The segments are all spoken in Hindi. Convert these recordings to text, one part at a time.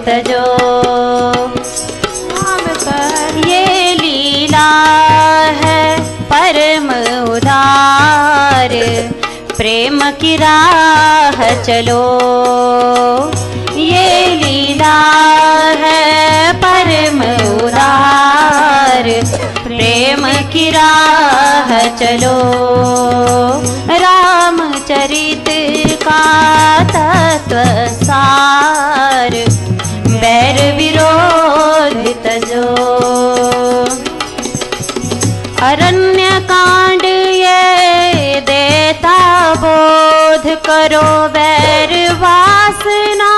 तजो। ये लीला है परम उदार, प्रेम की राह चलो। ये लीला है परम उदार, प्रेम की राह चलो। रामचरित का तत्व सार, बैर विरोध तजो। अरण्य कांड ये देता बोध, करो बैर वासना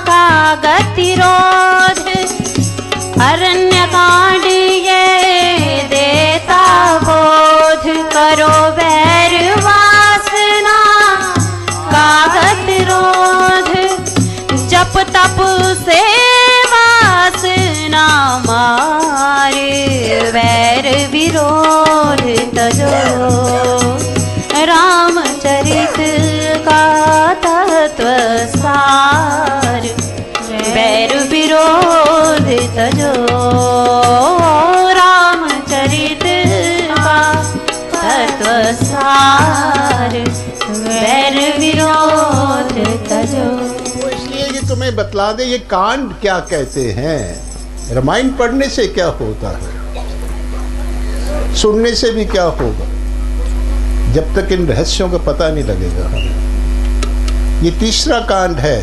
का गतिरोध। अरण्य कांड ये देता बोध, करो बैर वासना का गतिरोध। जप तप से वासना मारे, वैर विरोध तजो। रामचरित का तत्व सार, वैर विरोध तजो। रामचरित का तत्व सार, वैर विरोध तजो। इसलिए ये तुम्हें बतला दे ये कांड क्या कहते हैं। रामायण पढ़ने से क्या होता है, सुनने से भी क्या होगा, जब तक इन रहस्यों का पता नहीं लगेगा हमें। ये तीसरा कांड है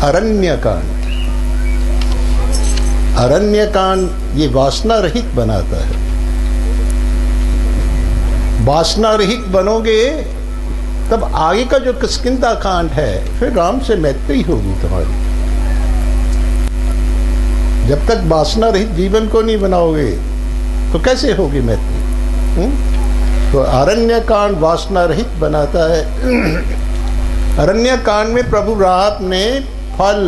अरण्य कांड। अरण्य कांड ये वासना रहित बनाता है। वासना रहित बनोगे तब आगे का जो किष्किंधा कांड है, फिर राम से मैत्री होगी तुम्हारी। जब तक वासना रहित जीवन को नहीं बनाओगे तो कैसे होगी मैत्री। तो अरण्य कांड वासना रहित बनाता है। अरण्य कांड में प्रभु राम ने फल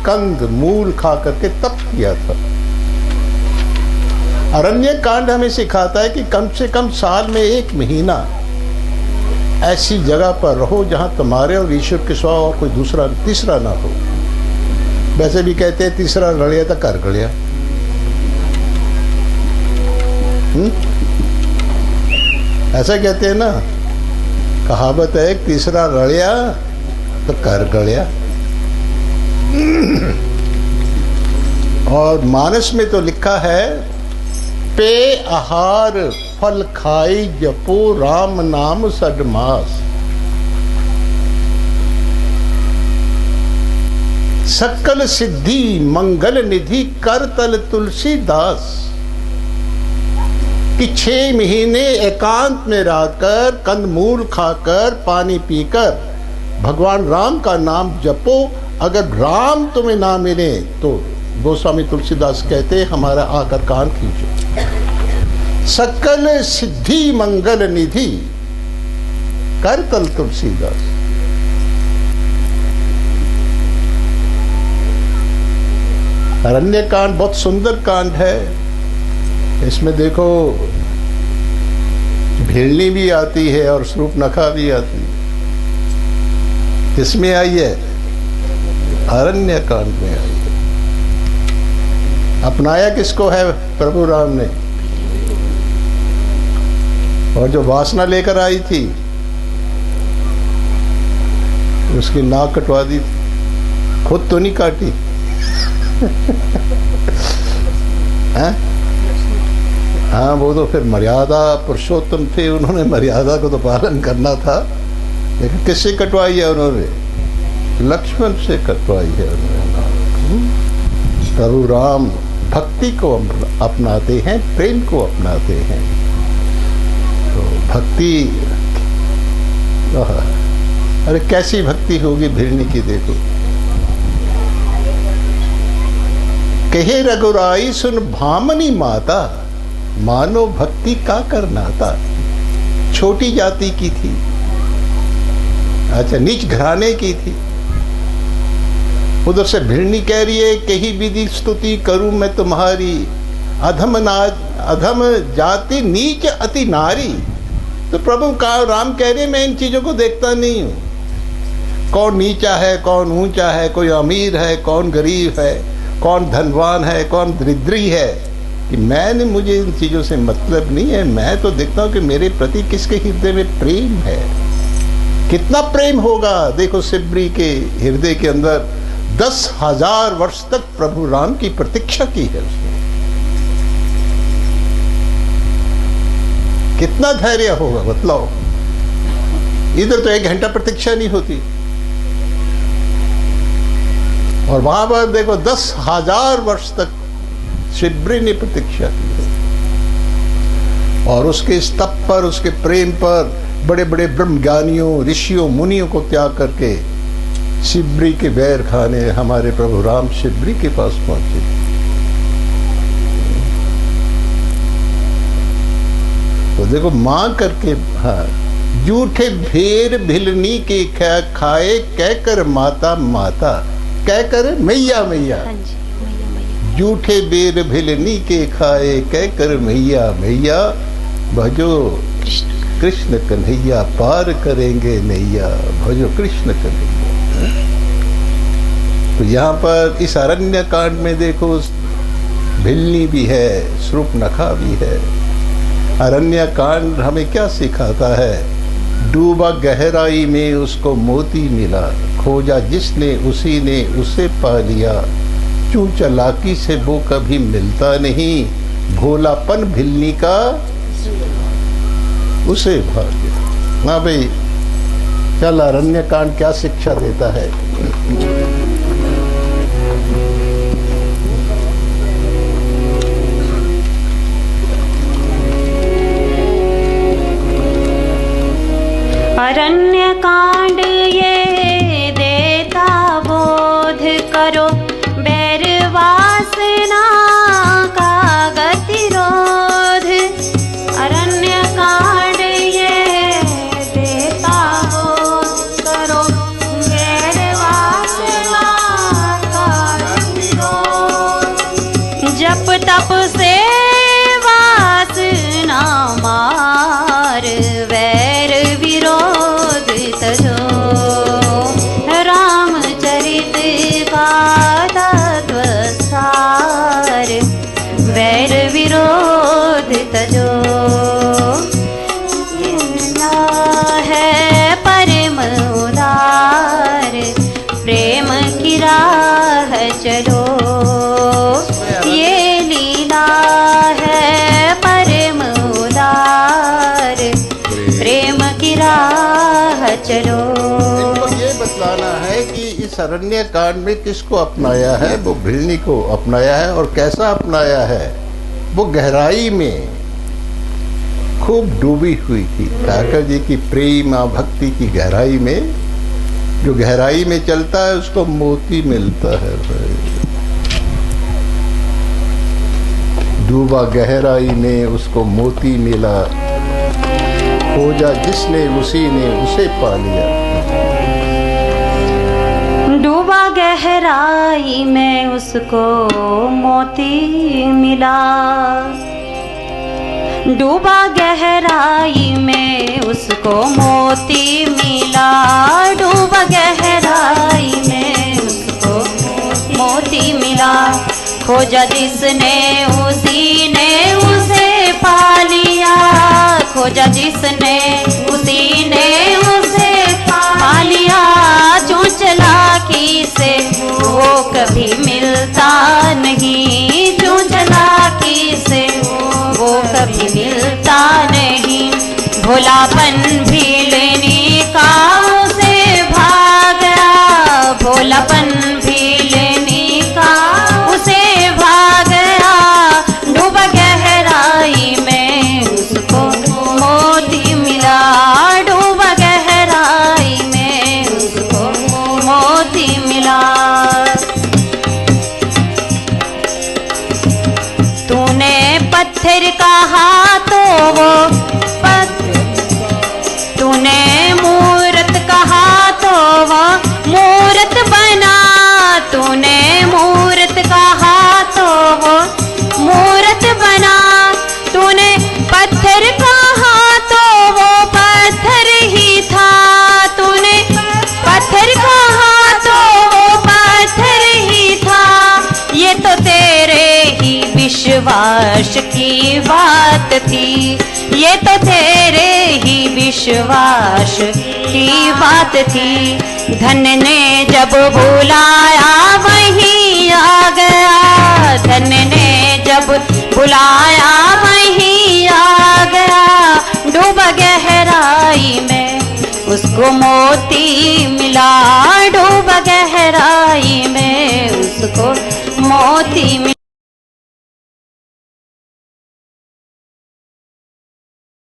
कंद मूल खा करके तप किया था। अरण्य कांड हमें सिखाता है कि कम से कम साल में 1 महीना ऐसी जगह पर रहो जहां तुम्हारे और ईश्वर के सिवा और कोई दूसरा तीसरा ना हो। वैसे भी कहते हैं तीसरा रलिया तो कर गलिया। ऐसा कहते हैं ना, कहावत है तीसरा रलिया तो कर गलिया। और मानस में तो लिखा है पे आहार फल खाई जपो राम नाम सडमास। सकल सिद्धि मंगल निधि कर तल तुलसीदास। कि 6 महीने एकांत में रहकर कंदमूल खाकर पानी पीकर भगवान राम का नाम जपो। अगर राम तुम्हें ना मिले तो गोस्वामी तुलसीदास कहते हमारा आकर कान खींचो। सकल सिद्धि मंगल निधि कर तल तुलसीदास। अरण्य कांड बहुत सुंदर कांड है। इसमें देखो भेड़नी भी आती है और शूर्पणखा भी आती है। किसमें आई है? अरण्य कांड में आई है। अपनाया किसको है प्रभु राम ने? और जो वासना लेकर आई थी उसकी नाक कटवा दी थी, खुद तो नहीं काटी। हाँ, वो तो फिर मर्यादा पुरुषोत्तम थे, उन्होंने मर्यादा को तो पालन करना था। लेकिन किससे कटवाई है उन्होंने? लक्ष्मण से कटवाई है उन्होंने। प्रभु राम भक्ति को अपनाते हैं, प्रेम को अपनाते हैं। तो भक्ति, अरे कैसी भक्ति होगी भिड़नी की। देखो, कहे रघुराई सुन भामनी माता, मानो भक्ति का करना था। छोटी जाति की थी, अच्छा नीच घराने की थी। उधर से भिड़नी कह रही है कही विधि स्तुति करूं मैं तुम्हारी, अधम जाति नीच अति नारी। तो प्रभु का राम कह रहे मैं इन चीजों को देखता नहीं हूं। कौन नीचा है, कौन ऊंचा है, कोई अमीर है, कौन गरीब है, कौन धनवान है, कौन दरिद्री है, कि मैंने, मुझे इन चीज़ों से मतलब नहीं है। मैं तो देखता हूँ कि मेरे प्रति किसके हृदय में प्रेम है। कितना प्रेम होगा। देखो सिब्री के हृदय के अंदर 10,000 वर्ष तक प्रभु राम की प्रतीक्षा की है उसने। कितना धैर्य होगा बतलाओ। इधर तो 1 घंटा प्रतीक्षा नहीं होती, और वहां पर देखो 10,000 वर्ष तक सिब्री ने प्रतीक्षा की है। और उसके इस तप पर, उसके प्रेम पर बड़े बड़े ब्रह्मज्ञानियों, ऋषियों, मुनियों को त्याग करके सिब्री के बैर खाने हमारे प्रभु राम सिब्री के पास पहुंचे। तो देखो मां करके, हाँ, जूठे भेर भिलनी के खाए, कह कर माता माता, कह कर मैया मैया। जूठे बेर भिलनी के खाए, कह कर मैया मैया, भजो कृष्ण कन्हैया, पार करेंगे नैया, भजो कृष्ण कन्हैया। तो यहाँ पर इस अरण्य कांड में देखो भिलनी भी है, शूर्पणखा भी है। अरण्य कांड हमें क्या सिखाता है? डूबा गहराई में उसको मोती मिला, खोजा जिसने उसी ने उसे पा लिया, चूं चालाकी से वो कभी मिलता नहीं, भोलापन भिलनी का उसे भाग्य। हाँ भाई, चल अरण्य कांड क्या शिक्षा देता है? अरण्य कांड ये देता बोध करो, बैर वासना का गतिरोध। अरण्य कांड ये देता बोध करो, बैर वासना का गतिरोध। जप तप से वासना मार, वैर विरोध तजो। रामचरित का तत्व सार, वैर विरोध तजो। है परम उदार, प्रेम की राह चलो। ये लीला है परम उदार, प्रेम की राह चलो। इनको ये बतलाना है कि इस अरण्य कांड में किसको अपनाया है? वो भिलनी को अपनाया है। और कैसा अपनाया है? वो गहराई में खूब डूबी हुई थी। ठाकर जी की प्रेम भक्ति की गहराई में, जो गहराई में चलता है उसको मोती मिलता है। डूबा गहराई में उसको मोती मिला, खोजा जिसने उसी ने उसे पा लिया। डूबा गहराई में उसको मोती मिला, डूबा गहराई में उसको मोती मिला, डूबा गहराई में उसको मोती मिला। खोजा जिसने उसी ने उसे पा लिया, खोजा जिसने उसी ने उसे पा लिया। जो चालाकी से वो कभी मिलता नहीं, जो चालाकी से वो कभी मिलता नहीं। भोलापन भी लेने का उसे भाग गया, भोलापन भी लेने का उसे भाग गया। डूबा गहराई में उसको मोती मिला, बश की बात थी, ये तो तेरे ही विश्वास की बात थी। धन ने जब बुलाया वहीं